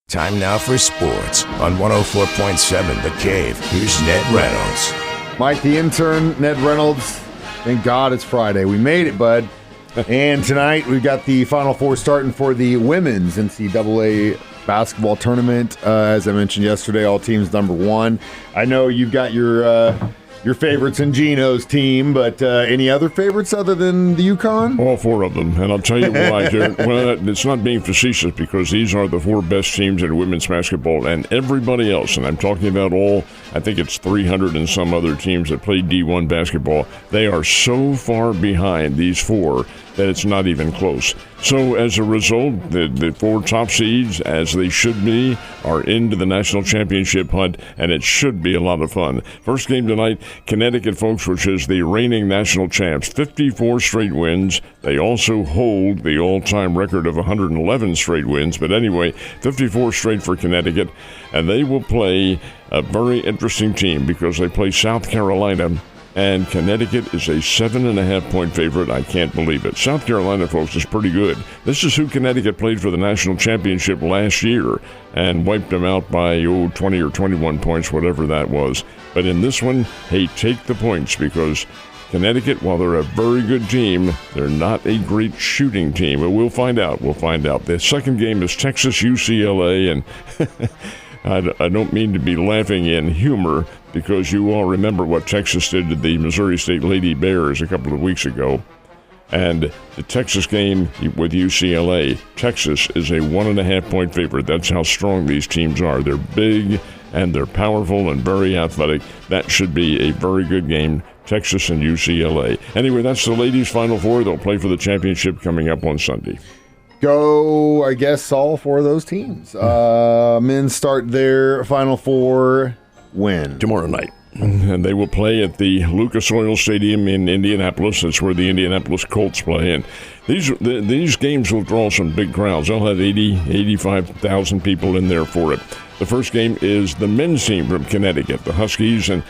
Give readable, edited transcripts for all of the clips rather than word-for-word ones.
Time now for sports on 104.7 The Cave. Here's Ned Reynolds. Mike, the intern, Ned Reynolds. Thank God it's Friday. We made it, bud. And tonight we've got the Final Four starting for the women's NCAA basketball tournament. As I mentioned yesterday, all teams number one. I know you've got your favorites in Gino's team, but any other favorites other than the UConn? All four of them, and I'll tell you why. Well, it's not being facetious because these are the four best teams in women's basketball, and everybody else, and I'm talking about all, I think it's 300 and some other teams that play D1 basketball, they are so far behind these four that it's not even close. So as a result, the four top seeds, as they should be, are into the national championship hunt, and it should be a lot of fun. First game tonight, Connecticut, folks, which is the reigning national champs, 54 straight wins. They also hold the all-time record of 111 straight wins. But anyway, 54 straight for Connecticut, and they will play a very interesting team because they play South Carolina. And Connecticut is a 7.5-point favorite. I can't believe it. South Carolina, folks, is pretty good. This is who Connecticut played for the national championship last year and wiped them out by 20 or 21 points, whatever that was. But in this one, hey, take the points because Connecticut, while they're a very good team, they're not a great shooting team. But we'll find out. We'll find out. The second game is Texas-UCLA, and I don't mean to be laughing in humor because you all remember what Texas did to the Missouri State Lady Bears a couple of weeks ago. And the Texas game with UCLA, Texas is a 1.5-point favorite. That's how strong these teams are. They're big and they're powerful and very athletic. That should be a very good game, Texas and UCLA. Anyway, that's the ladies' Final Four. They'll play for the championship coming up on Sunday. Go, I guess, all four of those teams. Men start their Final Four when? Tomorrow night. And they will play at the Lucas Oil Stadium in Indianapolis. That's where the Indianapolis Colts play. And these games will draw some big crowds. They'll have 85,000 people in there for it. The first game is the men's team from Connecticut, the Huskies. And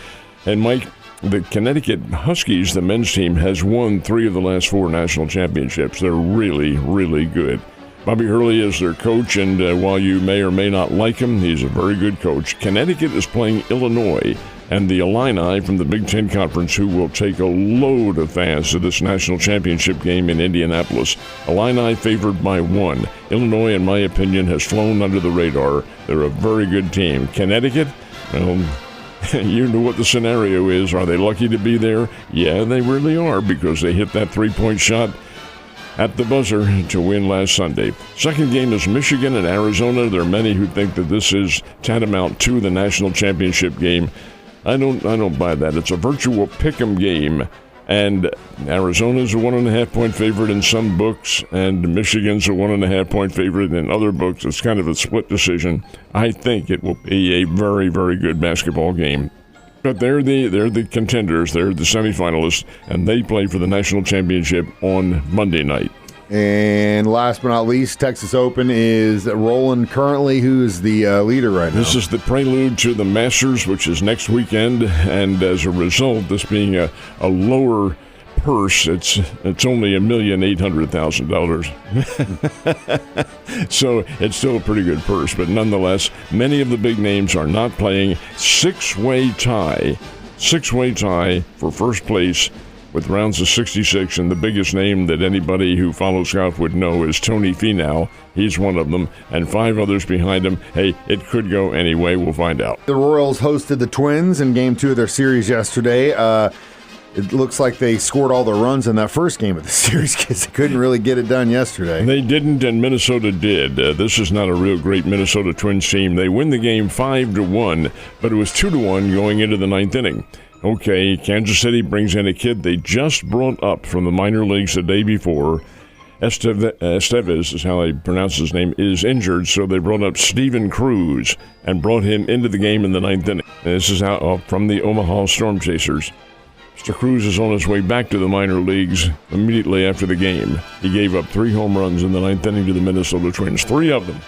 Mike, the Connecticut Huskies, the men's team, has won 3 of the last 4 national championships. They're really, really good. Bobby Hurley is their coach, and while you may or may not like him, he's a very good coach. Connecticut is playing Illinois, and the Illini from the Big Ten Conference, who will take a load of fans to this national championship game in Indianapolis. Illini favored by 1. Illinois, in my opinion, has flown under the radar. They're a very good team. Connecticut, well, you know what the scenario is. Are they lucky to be there? Yeah, they really are, because they hit that 3-point shot at the buzzer to win last Sunday. Second game is Michigan and Arizona. There are many who think that this is tantamount to the national championship game. I don't buy that. It's a virtual pick'em game, and Arizona's a 1.5-point favorite in some books, and Michigan's a 1.5-point favorite in other books. It's kind of a split decision. I think it will be a very, very good basketball game. But they're the contenders. They're the semifinalists, and they play for the national championship on Monday night. And last but not least, Texas Open is rolling currently. Who is the leader right now? This is the prelude to the Masters, which is next weekend, and as a result, this being a lower purse, it's only $1,800,000. So it's still a pretty good purse, but nonetheless, many of the big names are not playing. Six-way tie for first place with rounds of 66, and the biggest name that anybody who follows golf would know is Tony Finau. He's one of them, and 5 others behind him. Hey, it could go anyway. We'll find out. The Royals hosted the Twins in Game 2 of their series yesterday. It looks like they scored all the runs in that first game of the series because they couldn't really get it done yesterday. They didn't, and Minnesota did. This is not a real great Minnesota Twins team. They win the game 5-1, but it was 2-1 going into the 9th inning. Okay, Kansas City brings in a kid they just brought up from the minor leagues the day before. Estevez is how they pronounce his name, is injured, so they brought up Steven Cruz and brought him into the game in the 9th inning. And this is how from the Omaha Storm Chasers. Mr. Cruz is on his way back to the minor leagues immediately after the game. He gave up 3 home runs in the 9th inning to the Minnesota Twins, 3 of them.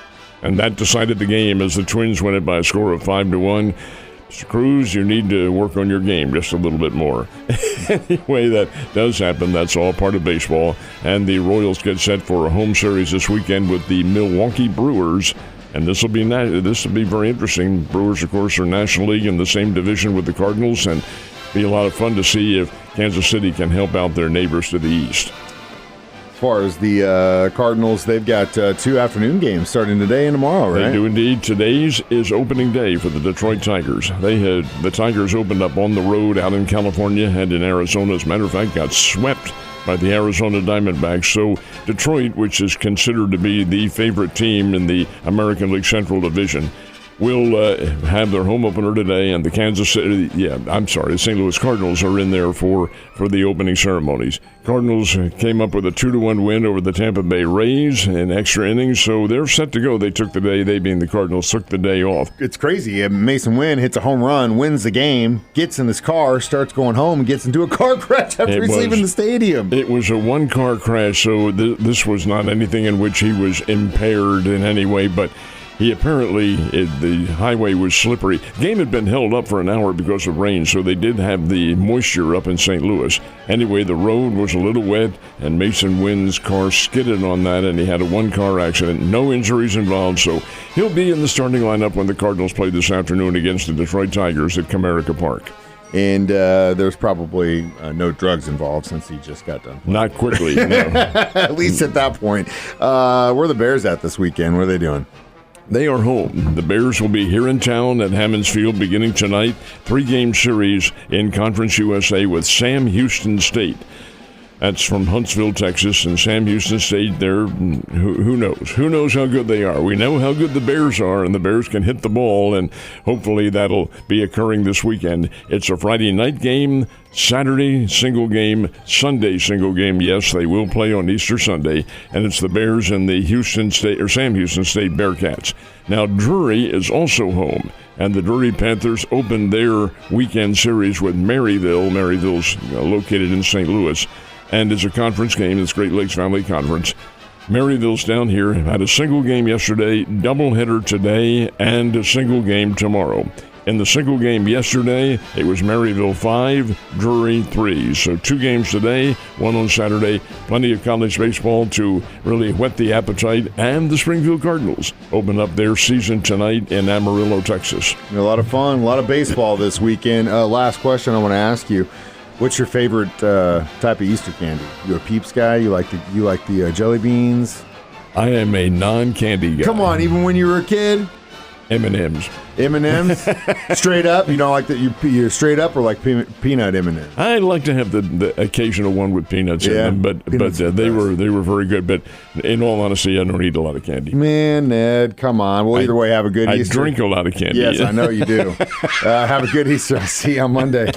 And that decided the game as the Twins win it by a score of 5-1. Mr. Cruz, you need to work on your game just a little bit more. Anyway, that does happen. That's all part of baseball. And the Royals get set for a home series this weekend with the Milwaukee Brewers. And this will be very interesting. Brewers, of course, are National League in the same division with the Cardinals, and be a lot of fun to see if Kansas City can help out their neighbors to the east. As far as the Cardinals, they've got 2 afternoon games starting today and tomorrow, right? They do indeed. Today's is opening day for the Detroit Tigers. The Tigers opened up on the road out in California and in Arizona. As a matter of fact, got swept by the Arizona Diamondbacks. So Detroit, which is considered to be the favorite team in the American League Central Division, will have their home opener today, and the the St. Louis Cardinals are in there for the opening ceremonies. Cardinals came up with a 2-1 win over the Tampa Bay Rays in extra innings, so they're set to go. They took the day, they being the Cardinals, took the day off. It's crazy. Mason Wynn hits a home run, wins the game, gets in his car, starts going home, and gets into a car crash after he's leaving the stadium. It was a one-car crash, so this was not anything in which he was impaired in any way, but he apparently, the highway was slippery. The game had been held up for an hour because of rain, so they did have the moisture up in St. Louis. Anyway, the road was a little wet, and Mason Wynn's car skidded on that, and he had a one-car accident. No injuries involved, so he'll be in the starting lineup when the Cardinals play this afternoon against the Detroit Tigers at Comerica Park. And there's probably no drugs involved since he just got done playing. Not quickly, no. At least at that point. Where are the Bears at this weekend? What are they doing? They are home. The Bears will be here in town at Hammons Field beginning tonight. 3-game series in Conference USA with Sam Houston State. That's from Huntsville, Texas, and Sam Houston State, who knows? Who knows how good they are? We know how good the Bears are, and the Bears can hit the ball, and hopefully that'll be occurring this weekend. It's a Friday night game, Saturday single game, Sunday single game. Yes, they will play on Easter Sunday, and it's the Bears and the Sam Houston State Bearcats. Now, Drury is also home, and the Drury Panthers opened their weekend series with Maryville. Maryville's located in St. Louis. And it's a conference game. It's Great Lakes Valley Conference. Maryville's down here. Had a single game yesterday, doubleheader today, and a single game tomorrow. In the single game yesterday, it was Maryville 5, Drury 3. So 2 games today, 1 on Saturday. Plenty of college baseball to really whet the appetite. And the Springfield Cardinals open up their season tonight in Amarillo, Texas. A lot of fun, a lot of baseball this weekend. Last question I want to ask you. What's your favorite type of Easter candy? You a Peeps guy? You like the jelly beans? I am a non-candy guy. Come on, even when you were a kid? M&M's. M&M's? Straight up? You don't like that? You're straight up or like peanut M&M's? I like to have the occasional one with peanuts in them, but they were very good. But in all honesty, I don't eat a lot of candy. Man, Ned, come on. Well, either way, have a good Easter. I drink a lot of candy. Yes, I know you do. Have a good Easter. I'll see you on Monday.